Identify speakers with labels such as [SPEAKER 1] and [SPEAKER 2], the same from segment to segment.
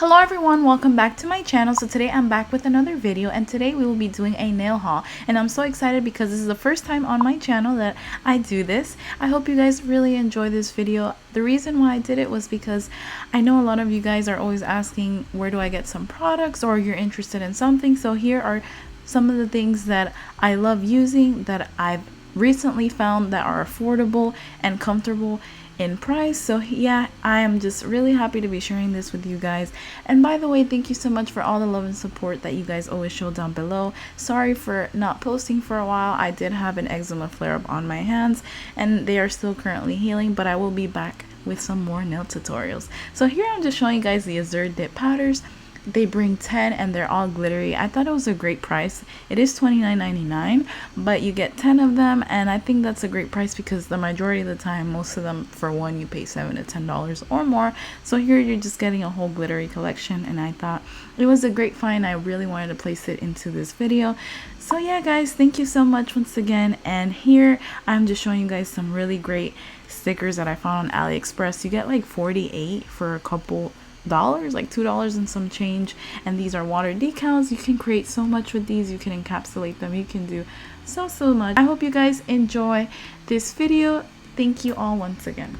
[SPEAKER 1] Hello everyone, welcome back to my channel. So today I'm back with another video, and today we will be doing a nail haul, and I'm so excited because this is the first time on my channel that I do this. I hope you guys really enjoy this video. The reason why I did it was because I know a lot of you guys are always asking where do I get some products, or you're interested in something. So here are some of the things that I love using that I've recently found that are affordable and comfortable in price. So yeah, I am just really happy to be sharing this with you guys. And by the way, thank you so much for all the love and support that you guys always show down below. Sorry for not posting for a while. I did have an eczema flare-up on my hands and they are still currently healing, but I will be back with some more nail tutorials. So here I'm just showing you guys the Azure dip powders. They bring 10 and they're all glittery. I thought it was a great price. It is $29.99, but you get 10 of them, and I think that's a great price because the majority of the time, most of them for one, you pay $7 to $10 or more. So here you're just getting a whole glittery collection, and I thought it was a great find. I really wanted to place it into this video. So yeah guys, thank you so much once again. And here I'm just showing you guys some really great stickers that I found on Aliexpress. You get like 48 for a couple dollars, like $2 and some change, and these are water decals. You can create so much with these. You can encapsulate them. You can do so much. I hope you guys enjoy this video. Thank you all once again.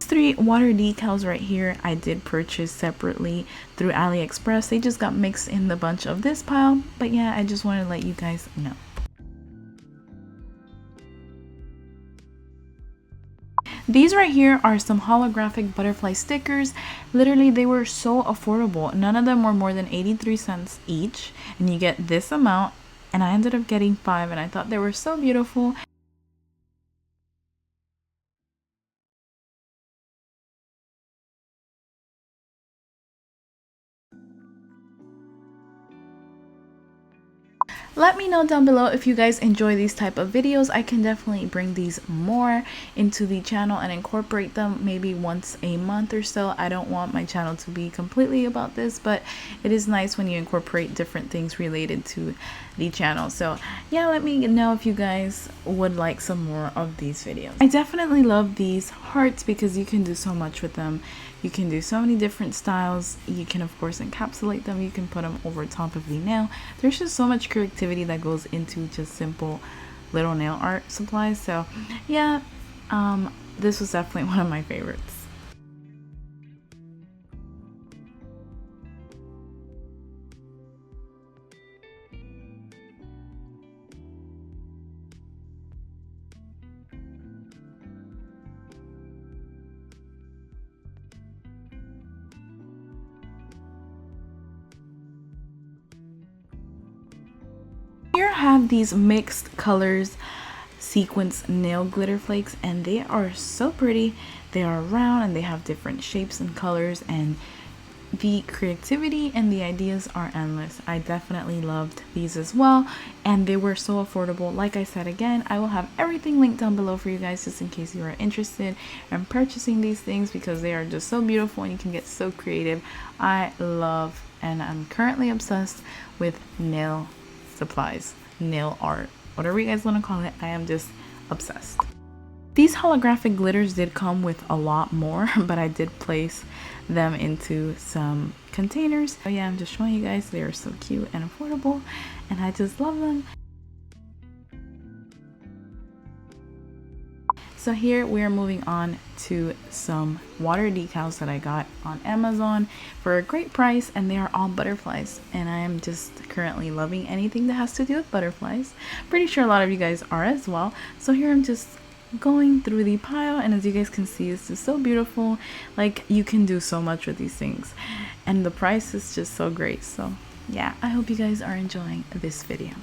[SPEAKER 1] Three water decals right here I did purchase separately through AliExpress. They just got mixed in the bunch of this pile, but yeah, I just wanted to let you guys know. These right here are some holographic butterfly stickers. Literally, they were so affordable. None of them were more than 83 cents each, and you get this amount, and I ended up getting 5, and I thought they were so beautiful. Let me know down below if you guys enjoy these type of videos. I can definitely bring these more into the channel and incorporate them maybe once a month or so. I don't want my channel to be completely about this, but it is nice when you incorporate different things related to the channel. So yeah, let me know if you guys would like some more of these videos. I definitely love these hearts because you can do so much with them. You can do so many different styles. You can of course encapsulate them. You can put them over top of the nail. There's just so much creativity that goes into just simple little nail art supplies. So yeah, this was definitely one of my favorites. Here I have these mixed colors sequence nail glitter flakes, and they are so pretty. They are round and they have different shapes and colors, and the creativity and the ideas are endless. I definitely loved these as well, and they were so affordable. Like I said, again, I will have everything linked down below for you guys just in case you are interested in purchasing these things because they are just so beautiful and you can get so creative. I love, and I'm currently obsessed with nail supplies, nail art, whatever you guys want to call it. I am just obsessed. These holographic glitters did come with a lot more, but I did place them into some containers. So yeah, I'm just showing you guys. They are so cute and affordable, and I just love them. So here we are moving on to some water decals that I got on Amazon for a great price, and they are all butterflies, and I am just currently loving anything that has to do with butterflies. Pretty sure a lot of you guys are as well. So here I'm just going through the pile, and as you guys can see, it's just so beautiful. Like, you can do so much with these things, and the price is just so great. So yeah, I hope you guys are enjoying this video.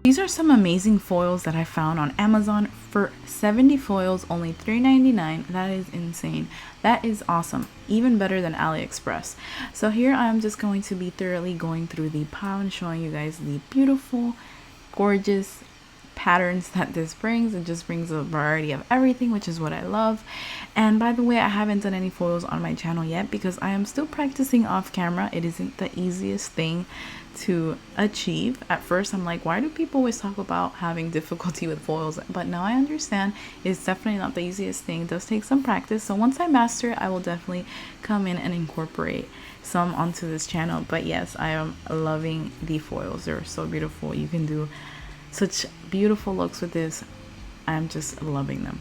[SPEAKER 1] These are some amazing foils that I found on Amazon for 70 foils, only $3.99. That is insane. That is awesome. Even better than Aliexpress. So here I'm just going to be thoroughly going through the pile and showing you guys the beautiful, gorgeous patterns that this brings. It just brings a variety of everything, which is what I love. And by the way, I haven't done any foils on my channel yet because I am still practicing off camera. It isn't the easiest thing to achieve. At first I'm like, why do people always talk about having difficulty with foils? But now I understand it's definitely not the easiest thing. It does take some practice. So once I master it, I will definitely come in and incorporate some onto this channel. But yes, I am loving the foils. They're so beautiful. You can do such beautiful looks with this. I'm just loving them.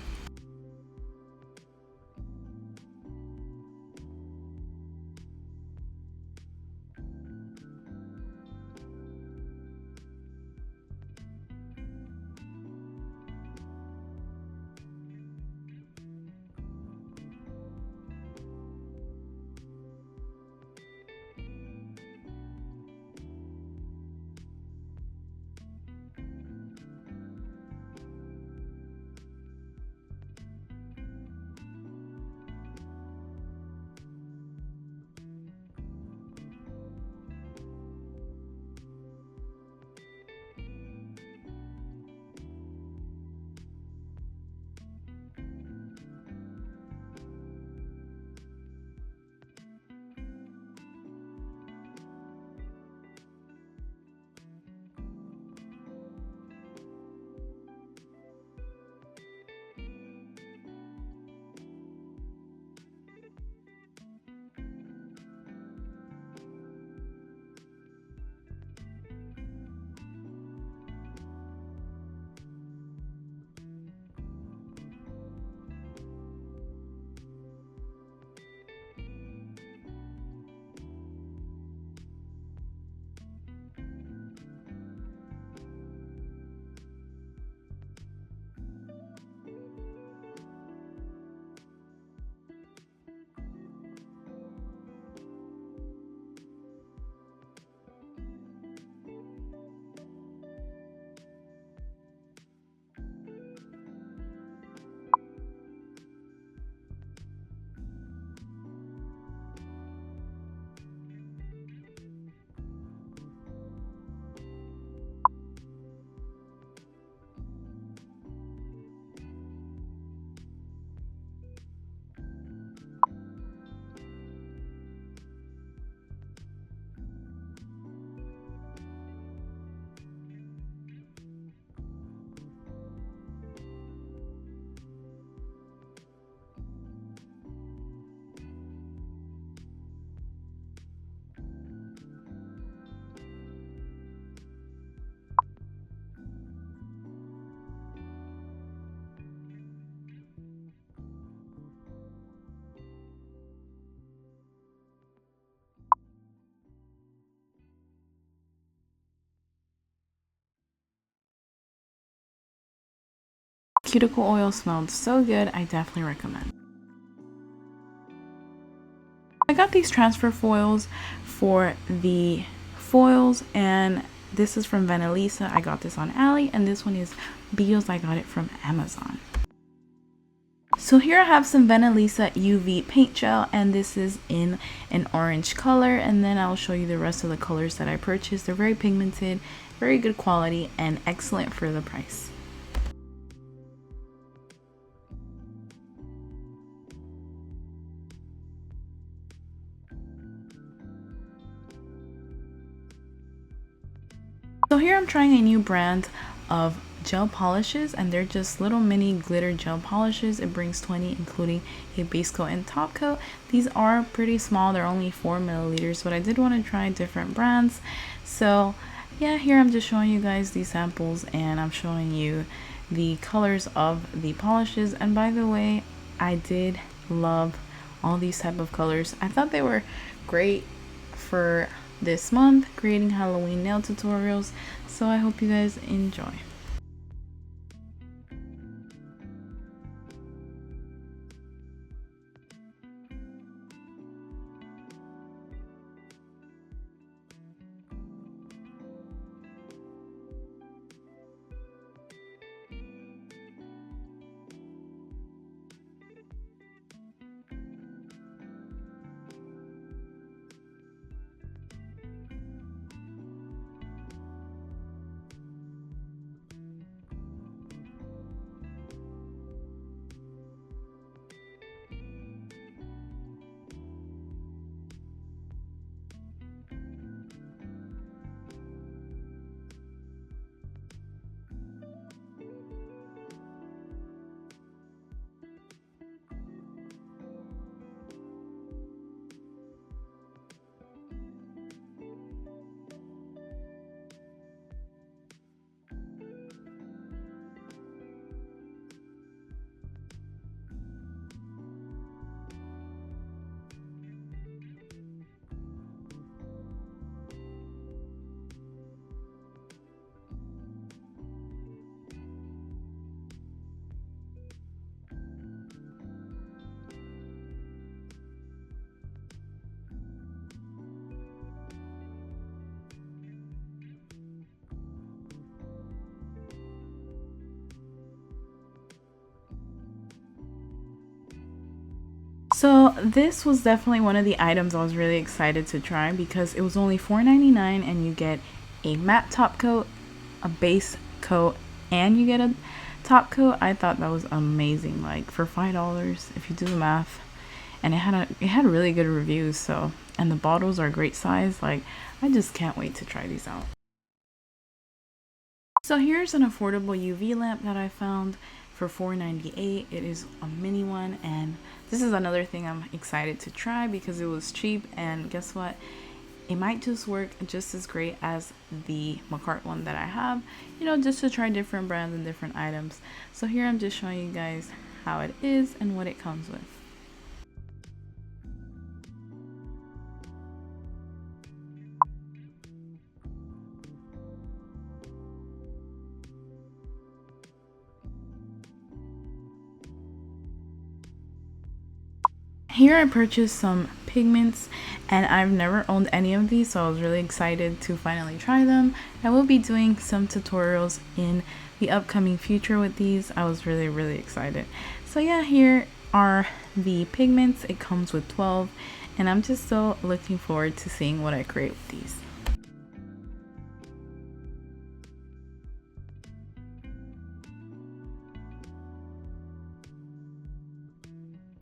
[SPEAKER 1] Cuticle oil smelled so good. I definitely recommend. I got these transfer foils for the foils, and this is from Vanillisa. I got this on Ali, and this one is Beetles. I got it from Amazon. So here I have some Vanillisa UV paint gel, and this is in an orange color, and then I'll show you the rest of the colors that I purchased. They're very pigmented, very good quality, and excellent for the price. So here I'm trying a new brand of gel polishes, and they're just little mini glitter gel polishes. It brings 20, including a base coat and top coat. These are pretty small, they're only 4 milliliters, but I did want to try different brands. So yeah, here I'm just showing you guys these samples, and I'm showing you the colors of the polishes. And by the way, I did love all these type of colors. I thought they were great for this month, creating Halloween nail tutorials. So I hope you guys enjoy. So this was definitely one of the items I was really excited to try, because it was only $4.99 and you get a matte top coat, a base coat, and you get a top coat. I thought that was amazing. Like for $5, if you do the math, and it had really good reviews. So, and the bottles are great size. Like I just can't wait to try these out. So here's an affordable UV lamp that I found for $4.98. It is a mini one, and this is another thing I'm excited to try because it was cheap, and guess what? It might just work just as great as the Manicure one that I have, you know, just to try different brands and different items. So here I'm just showing you guys how it is and what it comes with. Here I purchased some pigments, and I've never owned any of these, so I was really excited to finally try them. I will be doing some tutorials in the upcoming future with these. I was really excited. So yeah, here are the pigments. It comes with 12, and I'm just so looking forward to seeing what I create with these.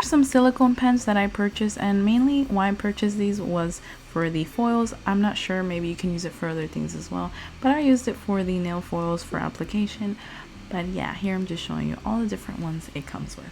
[SPEAKER 1] Some silicone pens that I purchased, and mainly why I purchased these was for the foils. I'm not sure, maybe you can use it for other things as well, but I used it for the nail foils for application. But yeah, here I'm just showing you all the different ones it comes with.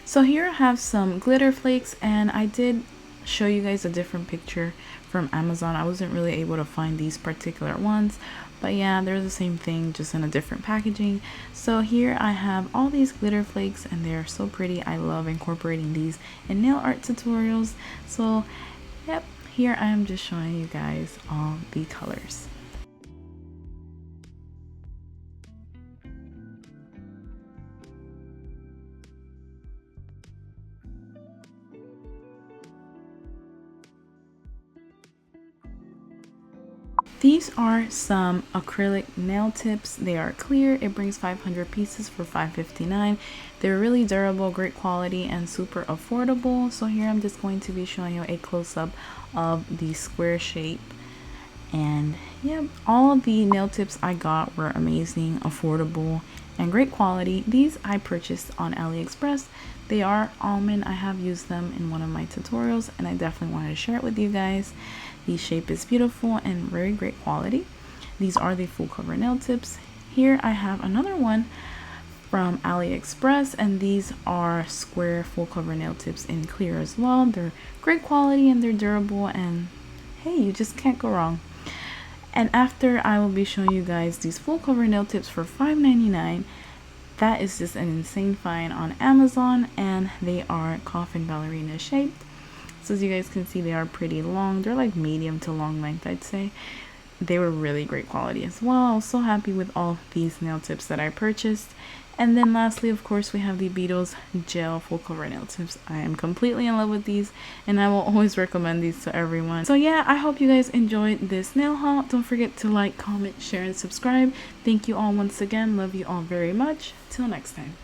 [SPEAKER 1] So here I have some glitter flakes, and I did show you guys a different picture from Amazon. I wasn't really able to find these particular ones, but yeah, they're the same thing, just in a different packaging. So here I have all these glitter flakes, and they're so pretty. I love incorporating these in nail art tutorials. So yep, here I am just showing you guys all the colors. These are some acrylic nail tips. They are clear. It brings 500 pieces for $5.59. They're really durable, great quality, and super affordable. So here I'm just going to be showing you a close-up of the square shape. And yeah, all of the nail tips I got were amazing, affordable, and great quality. These I purchased on Aliexpress. They are Almond. I have used them in one of my tutorials and I definitely wanted to share it with you guys. The shape is beautiful and very great quality. These are the full cover nail tips. Here I have another one from Aliexpress, and these are square full cover nail tips in clear as well. They're great quality and they're durable, and hey, you just can't go wrong. And after, I will be showing you guys these full cover nail tips for $5.99. That is just an insane find on Amazon, and they are coffin ballerina shaped. So as you guys can see, they are pretty long. They're like medium to long length, I'd say. They were really great quality as well. I was so happy with all these nail tips that I purchased. And then lastly, of course, we have the Beetles Gel full cover nail tips. I am completely in love with these and I will always recommend these to everyone. So yeah, I hope you guys enjoyed this nail haul. Don't forget to like, comment, share, and subscribe. Thank you all once again. Love you all very much. Till next time.